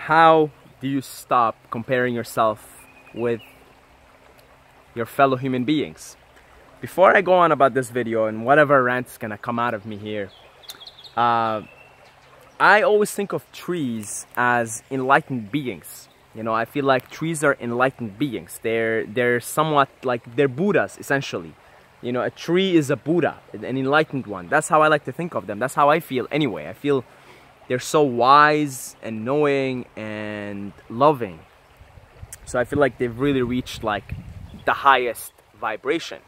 how do you stop comparing yourself with your fellow human beings? Before I go on about this video and whatever rant's gonna come out of me here, I always think of trees as enlightened beings. You know, I feel like trees are enlightened beings. They're somewhat like, they're Buddhas, essentially. You know, a tree is a Buddha, an enlightened one. That's how I like to think of them. That's how I feel anyway. I feel they're so wise and knowing and loving. So I feel like they've really reached like the highest vibration.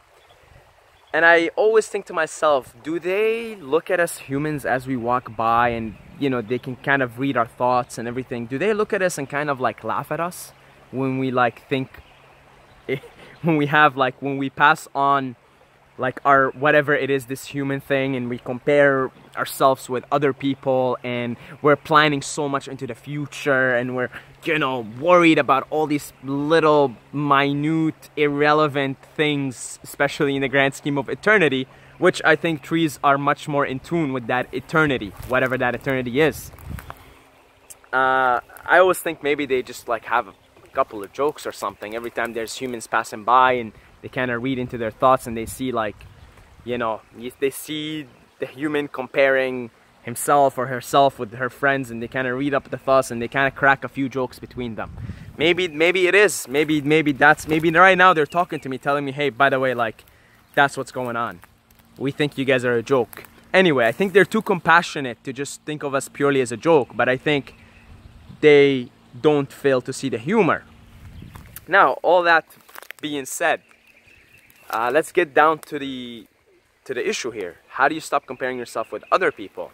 And I always think to myself, do they look at us humans as we walk by and, you know, they can kind of read our thoughts and everything? Do they look at us and kind of like laugh at us when we like think, when we pass on like our whatever it is, this human thing, and we compare ourselves with other people, and we're planning so much into the future, and we're, you know, worried about all these little minute irrelevant things, especially in the grand scheme of eternity, which I think trees are much more in tune with that eternity, whatever that eternity is. I always think maybe they just like have a couple of jokes or something every time there's humans passing by, and they kind of read into their thoughts, and they see like, you know, they see the human comparing himself or herself with her friends, and they kind of read up the thoughts, and they kind of crack a few jokes between them. Maybe it is. Maybe right now they're talking to me, telling me, hey, by the way, like, that's what's going on. We think you guys are a joke. Anyway, I think they're too compassionate to just think of us purely as a joke, but I think they don't fail to see the humor. Now, all that being said, let's get down to the issue here. How do you stop comparing yourself with other people?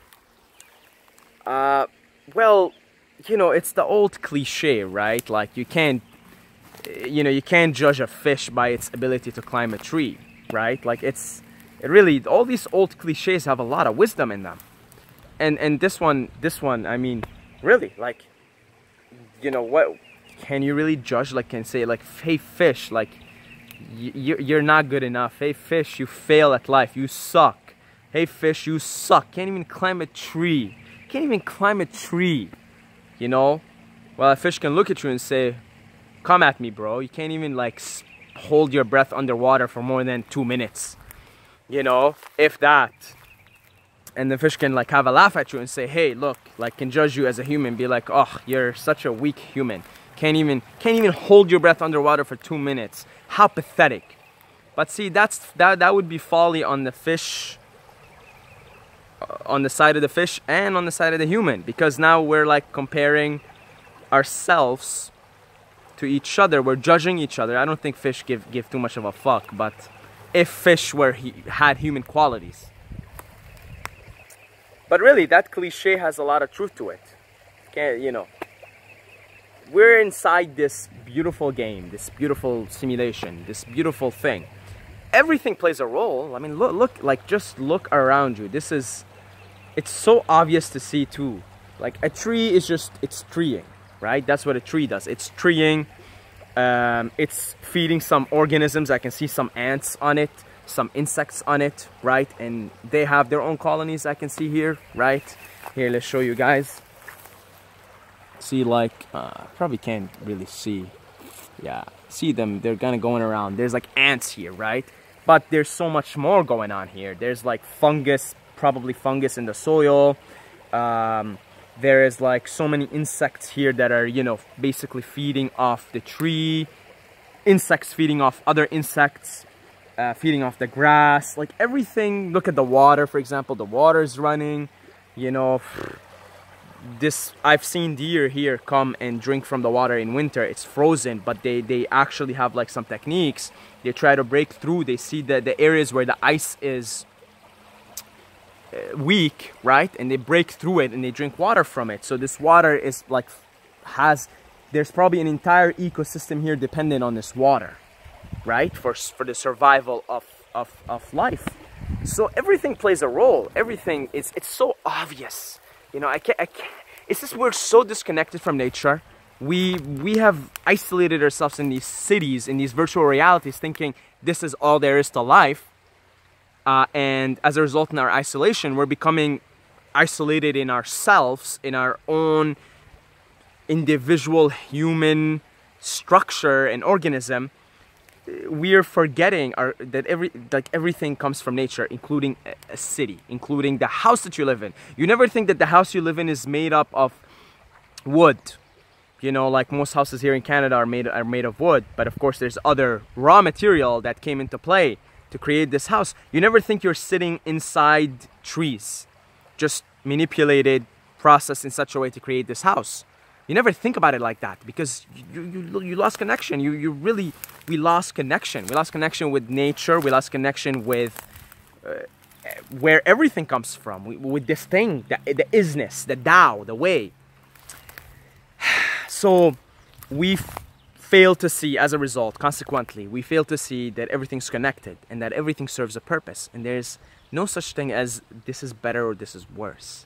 Well, you know, it's the old cliche, right? Like, you can't judge a fish by its ability to climb a tree, right? Like, it really, all these old cliches have a lot of wisdom in them. And this one, I mean, really, like, you know, what can you really judge, like, and say, like, hey, fish, like, you're not good enough. Hey, fish, you fail at life. You suck. Hey, fish, you suck. Can't even climb a tree. Can't even climb a tree. You know? Well, a fish can look at you and say, come at me, bro. You can't even, like, hold your breath underwater for more than 2 minutes. You know? If that. And the fish can, like, have a laugh at you and say, hey, look, like, can judge you as a human. Be like, oh, you're such a weak human. Can't even hold your breath underwater for 2 minutes. How pathetic. But see, that would be folly on the fish, on the side of the fish and on the side of the human, because now we're like comparing ourselves to each other. We're judging each other. I don't think fish give too much of a fuck, but if fish had human qualities. But really, that cliche has a lot of truth to it. You know, we're inside this beautiful game, this beautiful simulation, this beautiful thing. Everything plays a role. I mean, look, like, just look around you. It's so obvious to see too. Like, a tree is just, it's treeing, right? That's what a tree does. It's treeing. It's feeding some organisms. I can see some ants on it, some insects on it, right? And they have their own colonies, I can see here, right? Here, let's show you guys. See, like, probably can't really see. Yeah, see them, they're kind of going around. There's like ants here, right? But there's so much more going on here. There's like fungus, probably fungus in the soil. There is like so many insects here that are, you know, basically feeding off the tree. Insects feeding off other insects, feeding off the grass, like everything. Look at the water, for example. The water is running, you know. I've seen deer here come and drink from the water in winter. It's frozen, but they actually have like some techniques. They try to break through. They see the areas where the ice is weak, right? And they break through it and they drink water from it. So this water is like, there's probably an entire ecosystem here dependent on this water, right? For the survival of life. So everything plays a role. Everything it's so obvious. You know, I can't. It's just we're so disconnected from nature. We have isolated ourselves in these cities, in these virtual realities, thinking this is all there is to life. And as a result, in our isolation, we're becoming isolated in ourselves, in our own individual human structure and organism, we are forgetting that everything comes from nature, including a city, including the house that you live in. You never think that the house you live in is made up of wood. You know, like most houses here in Canada are made of wood, but of course there's other raw material that came into play to create this house. You never think you're sitting inside trees, just manipulated, processed in such a way to create this house. You never think about it like that, because you lost connection. We lost connection. We lost connection with nature. We lost connection with where everything comes from. With this thing, the isness, the Tao, the way. So we fail to see, as a result, consequently, we fail to see that everything's connected and that everything serves a purpose. And there's no such thing as this is better or this is worse.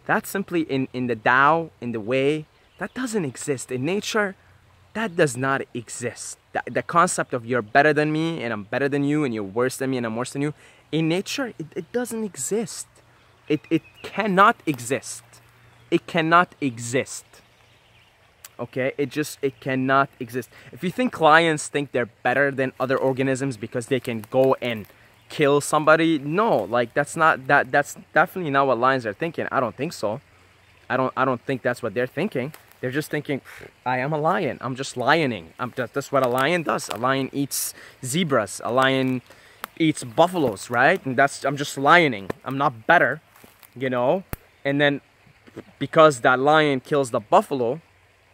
That's simply in the Tao, in the way, that doesn't exist. In nature, that does not exist. The concept of you're better than me and I'm better than you and you're worse than me and I'm worse than you, in nature, it doesn't exist. It cannot exist. It cannot exist. Okay, it cannot exist. If you think lions think they're better than other organisms because they can go and kill somebody, no, like that's definitely not what lions are thinking. I don't think so. I don't think that's what they're thinking. They're just thinking, I am a lion. I'm just lioning. That's what a lion does. A lion eats zebras. A lion eats buffaloes, right? And I'm just lioning. I'm not better, you know. And then because that lion kills the buffalo,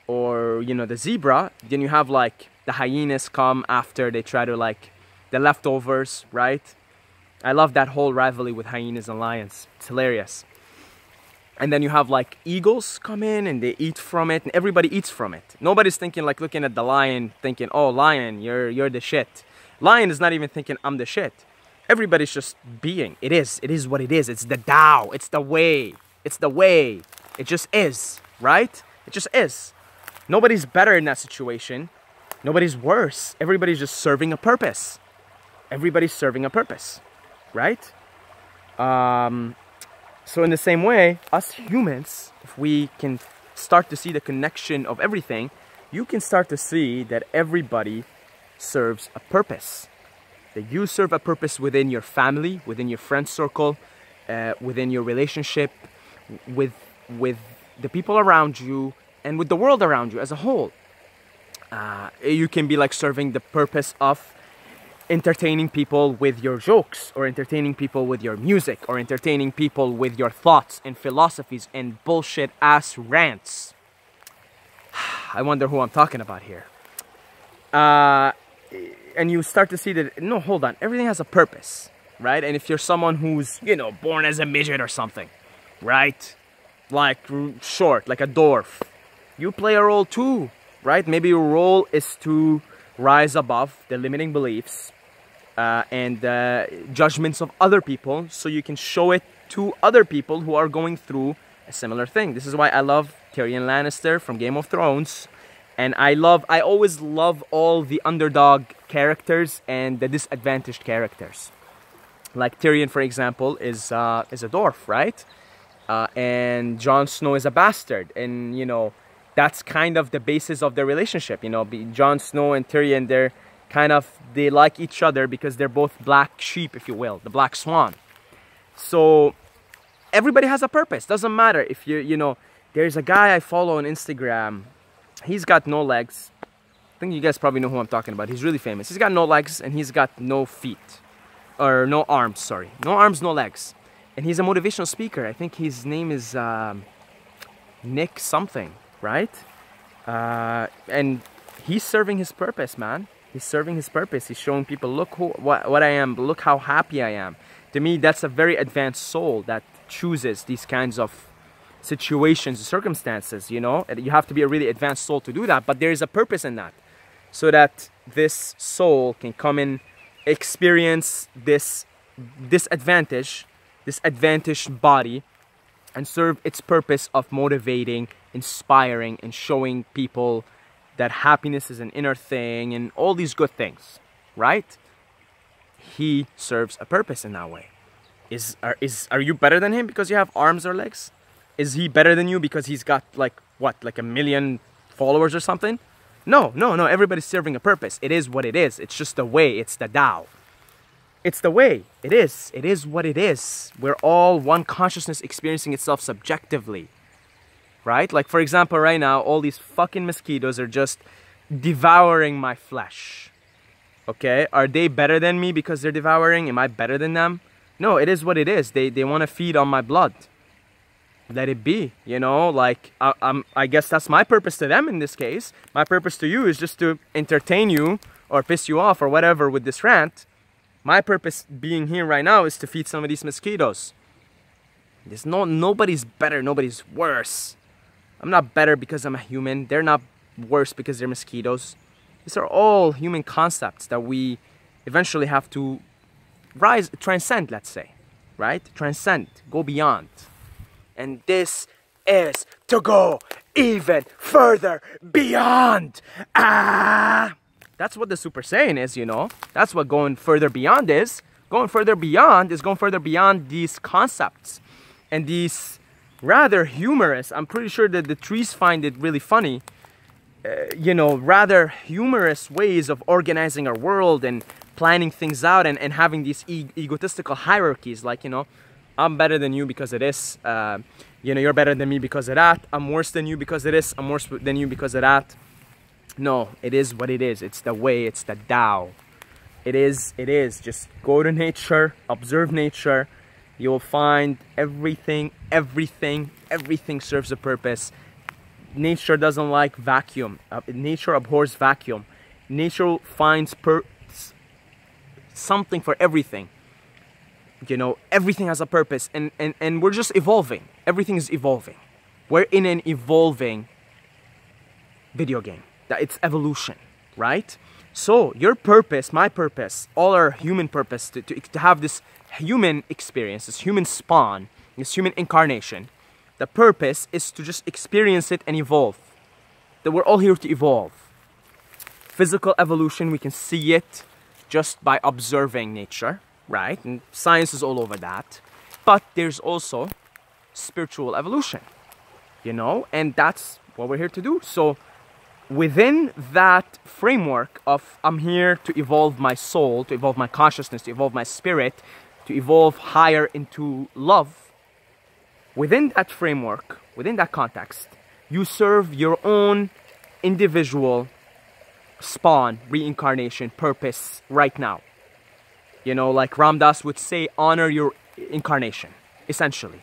or you know, the zebra, then you have like the hyenas come after. They try to, like, the leftovers, right? I love that whole rivalry with hyenas and lions. It's hilarious. And then you have like eagles come in and they eat from it, and everybody eats from it. Nobody's thinking, like, looking at the lion thinking, oh lion, you're the shit. Lion is not even thinking I'm the shit. Everybody's just being. It is what it is. It's the Tao. It's the way. It's the way. It just is, right? It just is. Nobody's better in that situation. Nobody's worse. Everybody's just serving a purpose. Everybody's serving a purpose, right? So in the same way, us humans, if we can start to see the connection of everything, you can start to see that everybody serves a purpose. That you serve a purpose within your family, within your friend circle, within your relationship, with the people around you, and with the world around you as a whole. You can be like serving the purpose of entertaining people with your jokes, or entertaining people with your music, or entertaining people with your thoughts and philosophies and bullshit ass rants. I wonder who I'm talking about here. And you start to see that, no, hold on, everything has a purpose, right? And if you're someone who's, you know, born as a midget or something, right? Like short, like a dwarf, you play a role too, right? Maybe your role is to rise above the limiting beliefs and judgments of other people, so you can show it to other people who are going through a similar thing. This is why I love Tyrion Lannister from Game of Thrones, and I always love all the underdog characters and the disadvantaged characters. Like Tyrion, for example, is a dwarf, right? And Jon Snow is a bastard, and you know, that's kind of the basis of their relationship. You know, Jon Snow and Tyrion, they like each other because they're both black sheep, if you will, the black swan. So everybody has a purpose. Doesn't matter if you know, there's a guy I follow on Instagram. He's got no legs. I think you guys probably know who I'm talking about. He's really famous. He's got no legs and he's got no feet, or no arms, sorry. No arms, no legs. And he's a motivational speaker. I think his name is Nick something, right? And he's serving his purpose, man. He's serving his purpose. He's showing people, look what I am, look how happy I am. To me, that's a very advanced soul that chooses these kinds of situations, circumstances, you know. You have to be a really advanced soul to do that, but there is a purpose in that, so that this soul can come and experience this advantaged body and serve its purpose of motivating, inspiring, and showing people that happiness is an inner thing and all these good things, right? He serves a purpose in that way. Are you better than him because you have arms or legs? Is he better than you because he's got like what, like 1 million followers or something. No, no, no, everybody's serving a purpose. It is what it is. It's just the way, it's the Tao. It's the way, it is what it is. We're all one consciousness experiencing itself subjectively, right? Like for example, right now, all these fucking mosquitoes are just devouring my flesh, okay? Are they better than me because they're devouring? Am I better than them? No, it is what it is. They want to feed on my blood. Let it be, you know, like I guess that's my purpose to them in this case. My purpose to you is just to entertain you or piss you off or whatever with this rant. My purpose being here right now is to feed some of these mosquitoes. There's nobody's better, nobody's worse. I'm not better because I'm a human. They're not worse because they're mosquitoes. These are all human concepts that we eventually have to transcend, let's say, right? Transcend, go beyond. And this is to go even further beyond. That's what the Super Saiyan is, you know. That's what going further beyond is. Going further beyond is going further beyond these concepts. And these rather humorous, I'm pretty sure that the trees find it really funny, you know, rather humorous ways of organizing our world and planning things out and having these egotistical hierarchies, like, you know, I'm better than you because of this, you know, you're better than me because of that, I'm worse than you because of this, I'm worse than you because of that. No, it is what it is. It's the way, it's the Tao. It is. Just go to nature, observe nature. You'll find everything serves a purpose. Nature doesn't like vacuum. Nature abhors vacuum. Nature finds something for everything. You know, everything has a purpose, and we're just evolving. Everything is evolving. We're in an evolving video game. It's evolution, right? So your purpose, my purpose, all our human purpose to have this human experience, this human spawn, this human incarnation, the purpose is to just experience it and evolve. That we're all here to evolve. Physical evolution, we can see it just by observing nature, right? And science is all over that. But there's also spiritual evolution, you know? And that's what we're here to do. So within that framework of I'm here to evolve my soul, to evolve my consciousness, to evolve my spirit, to evolve higher into love, within that framework, within that context, you serve your own individual spawn, reincarnation, purpose right now. You know, like Ram Dass would say, honor your incarnation, essentially.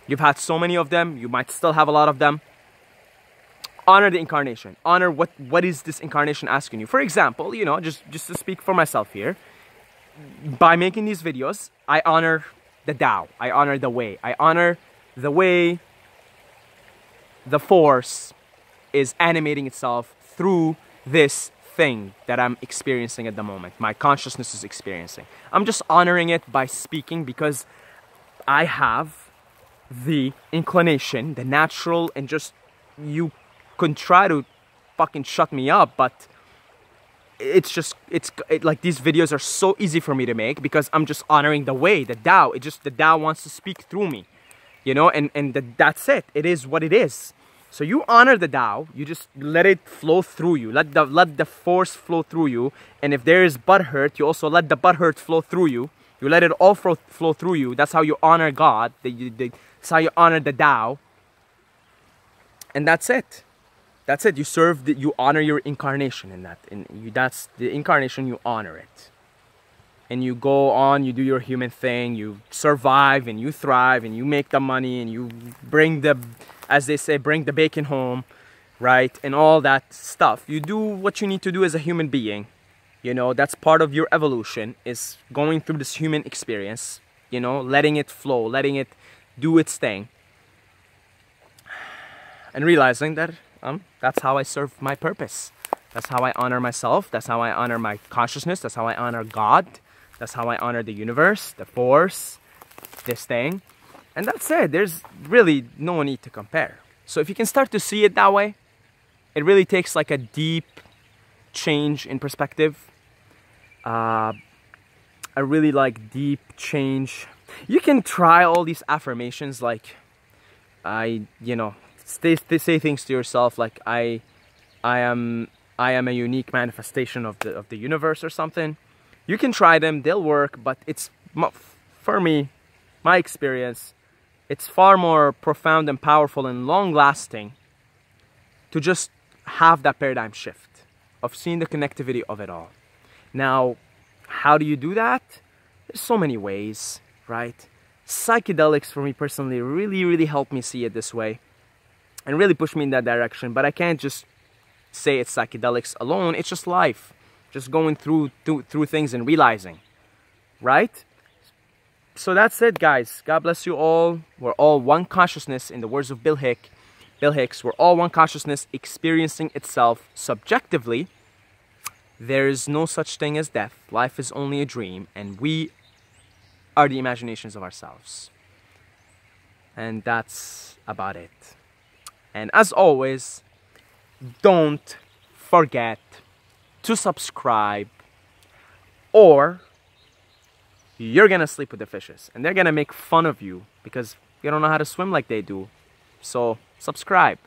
You've had so many of them, you might still have a lot of them. Honor the incarnation. Honor what is this incarnation asking you. For example, you know, just to speak for myself here, by making these videos, I honor the Tao. I honor the way. I honor the way the Force is animating itself through this thing that I'm experiencing at the moment. My consciousness is experiencing. I'm just honoring it by speaking because I have the inclination, the natural, and just you can try to fucking shut me up, but it's like these videos are so easy for me to make because I'm just honoring the way, the Tao. The Tao wants to speak through me, you know, and that's it. It is what it is. So you honor the Tao, you just let it flow through you, let the Force flow through you, and if there is butthurt, you also let the butthurt flow through you. You let it all flow through you. That's how you honor God. That's how you honor the Tao, and that's it. That's it. You honor your incarnation in that. That's the incarnation. You honor it, and you go on. You do your human thing. You survive and you thrive and you make the money and you bring the, as they say, bring the bacon home, right? And all that stuff. You do what you need to do as a human being. You know, that's part of your evolution, is going through this human experience. You know, letting it flow, letting it do its thing, and realizing that. That's how I serve my purpose. That's how I honor myself. That's how I honor my consciousness. That's how I honor God. That's how I honor the universe, the Force, this thing. And that's it. There's really no need to compare. So if you can start to see it that way, it really takes like a deep change in perspective. A really like deep change. You can try all these affirmations like, you know, they say things to yourself like, I I am a unique manifestation of the universe or something. You can try them, they'll work, but for me, my experience, it's far more profound and powerful and long-lasting to just have that paradigm shift of seeing the connectivity of it all. Now, how do you do that? There's so many ways, right? Psychedelics for me personally really helped me see it this way and really pushed me in that direction. But I can't just say it's psychedelics alone. It's just life, just going through things and realizing, right? So that's it, guys. God bless you all. We're all one consciousness, in the words of Bill Hicks. We're all one consciousness experiencing itself subjectively. There is no such thing as death. Life is only a dream, and we are the imaginations of ourselves. And that's about it. And as always, don't forget to subscribe, or you're gonna sleep with the fishes and they're gonna make fun of you because you don't know how to swim like they do. So subscribe.